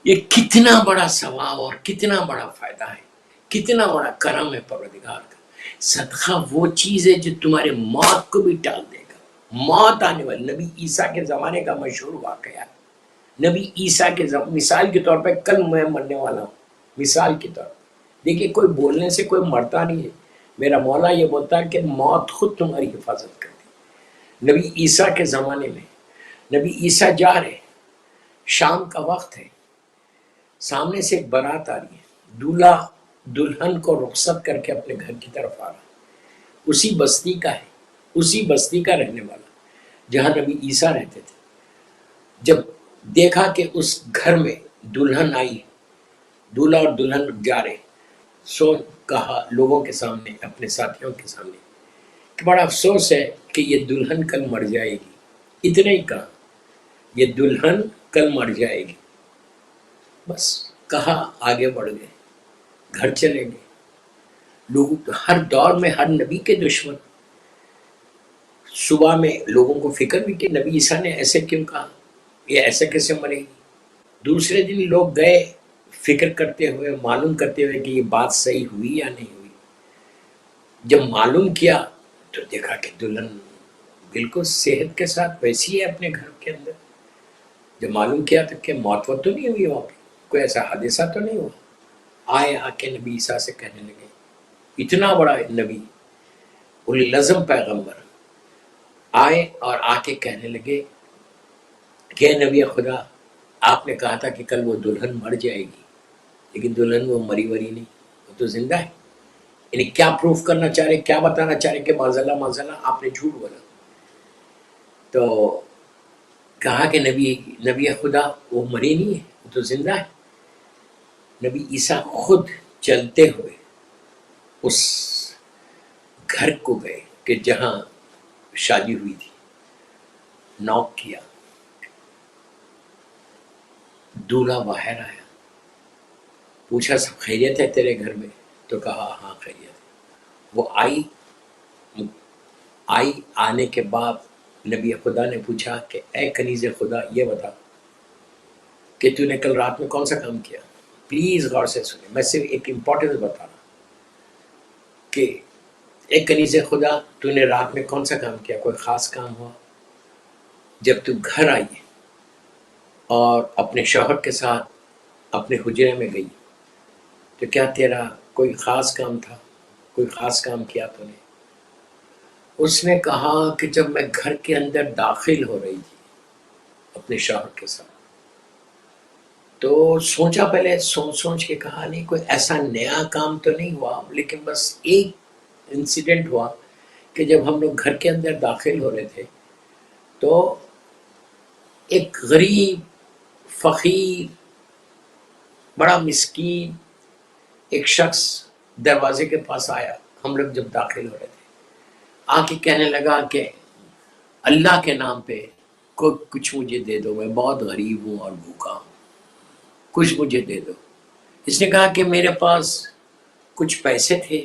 یہ کتنا بڑا ثواب اور کتنا بڑا فائدہ ہے، کتنا بڑا کرم ہے پروردگار کا۔ صدقہ وہ چیز ہے جو تمہارے موت کو بھی ٹال دے گا۔ موت آنے والی، نبی عیسیٰ کے زمانے کا مشہور واقعہ ہے۔ نبی عیسیٰ کے مثال کے طور پہ کل میں مرنے والا ہوں، مثال کے طور پہ دیکھیے، کوئی بولنے سے کوئی مرتا نہیں ہے۔ میرا مولا یہ بولتا ہے کہ موت خود تمہاری حفاظت کرتی ہے۔ نبی عیسیٰ کے زمانے میں نبی عیسیٰ جا رہے، شام کا وقت ہے، سامنے سے ایک بارات آ رہی ہے، دولہا دلہن کو رخصت کر کے اپنے گھر کی طرف آ رہا ہے۔ اسی بستی کا ہے، اسی بستی کا رہنے والا جہاں نبی عیسیٰ رہتے تھے۔ جب دیکھا کہ اس گھر میں دلہن آئی، دولہا اور دلہن جا رہے، سو کہا لوگوں کے سامنے، اپنے ساتھیوں کے سامنے کہ بڑا افسوس ہے کہ یہ دلہن کل مر جائے گی۔ اتنے ہی کہا، یہ دلہن کل مر جائے گی، بس کہا، آگے بڑھ گئے، گھر چلے گئے۔ لوگ ہر دور میں ہر نبی کے دشمن، صبح میں لوگوں کو فکر بھی کہ نبی عیسیٰ نے ایسے کیوں کہا، یہ ایسے کیسے مرے گی۔ دوسرے دن لوگ گئے فکر کرتے ہوئے، معلوم کرتے ہوئے کہ یہ بات صحیح ہوئی یا نہیں ہوئی۔ جب معلوم کیا تو دیکھا کہ دلہن بالکل صحت کے ساتھ ویسی ہے اپنے گھر کے اندر۔ جب معلوم کیا تو کہ موت وقت تو نہیں ہوئی وہاں پہ، کوئی ایسا حادثہ تو نہیں ہوا۔ آئے آ کے نبی عیسیٰ سے کہنے لگے، اتنا بڑا نبی، اولی العزم پیغمبر، آئے اور آ کے کہنے لگے کہ نبی خدا، آپ نے کہا تھا کہ کل وہ دلہن مر جائے گی، لیکن دلہن وہ مری نہیں، وہ تو زندہ ہے۔ یعنی کیا پروف کرنا چاہ رہے، کیا بتانا چاہ رہے کہ معذاللہ آپ نے جھوٹ بولا۔ تو کہا کہ نبی خدا وہ مری نہیں ہے، وہ تو زندہ ہے۔ نبی عیسیٰ خود چلتے ہوئے اس گھر کو گئے کہ جہاں شادی ہوئی تھی، نوک کیا، دولہا باہر آیا، پوچھا سب خیریت ہے تیرے گھر میں؟ تو کہا ہاں خیریت ہے۔ وہ آئی، آنے کے بعد نبی خدا نے پوچھا کہ اے کنیز خدا، یہ بتا کہ تو نے کل رات میں کون سا کام کیا؟ پلیز غور سے سنیں، میں صرف ایک امپورٹنس بتا رہا ہوں کہ اے کنیز خدا، تو نے رات میں کون سا کام کیا؟ کوئی خاص کام ہوا؟ جب تو گھر آئی اور اپنے شوہر کے ساتھ اپنے حجرے میں گئی تو کیا تیرا کوئی خاص کام تھا؟ کوئی خاص کام کیا تو نے؟ اس نے کہا کہ جب میں گھر کے اندر داخل ہو رہی تھی اپنے شوہر کے ساتھ تو سوچا، پہلے سوچ کے کہا نہیں کوئی ایسا نیا کام تو نہیں ہوا، لیکن بس ایک انسیڈنٹ ہوا کہ جب ہم لوگ گھر کے اندر داخل ہو رہے تھے تو ایک غریب، فقیر، بڑا مسکین ایک شخص دروازے کے پاس آیا، ہم لوگ جب داخل ہو رہے تھے، آ کے کہنے لگا کہ اللہ کے نام پہ کچھ مجھے دے دو، میں بہت غریب ہوں اور بھوکا ہوں، کچھ مجھے دے دو۔ اس نے کہا کہ میرے پاس کچھ پیسے تھے،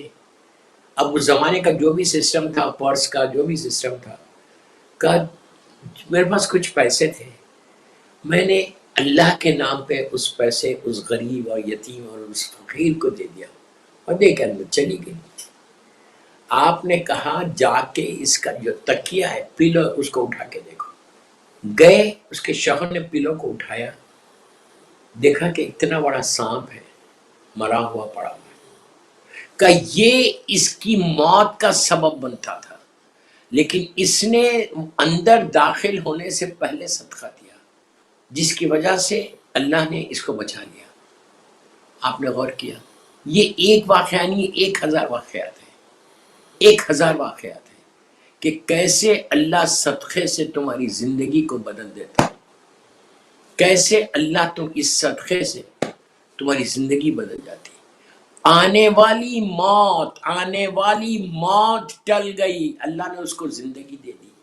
اب اس زمانے کا جو بھی سسٹم تھا، پرس کا جو بھی سسٹم تھا، کہا میرے پاس کچھ پیسے تھے، میں نے اللہ کے نام پہ اس پیسے اس غریب اور یتیم اور اس فقیر کو دے دیا اور دے کر میں چلی گئی۔ آپ نے کہا جا کے اس کا جو تکیہ ہے، پلو، اس کو اٹھا کے دیکھو۔ گئے، اس کے شوہر نے پلو کو اٹھایا، دیکھا کہ اتنا بڑا سانپ ہے مرا ہوا پڑا ہوا ہے، کہ یہ اس کی موت کا سبب بنتا تھا، لیکن اس نے اندر داخل ہونے سے پہلے صدقہ دیا، جس کی وجہ سے اللہ نے اس کو بچا لیا۔ آپ نے غور کیا؟ یہ ایک واقعہ نہیں، 1000 واقعات ہیں، 1000 واقعات ہیں کہ کیسے اللہ صدقے سے تمہاری زندگی کو بدل دیتا ہے، کیسے اللہ تم اس صدقے سے تمہاری زندگی بدل جاتی ہے۔ آنے والی موت ٹل گئی، اللہ نے اس کو زندگی دے دی۔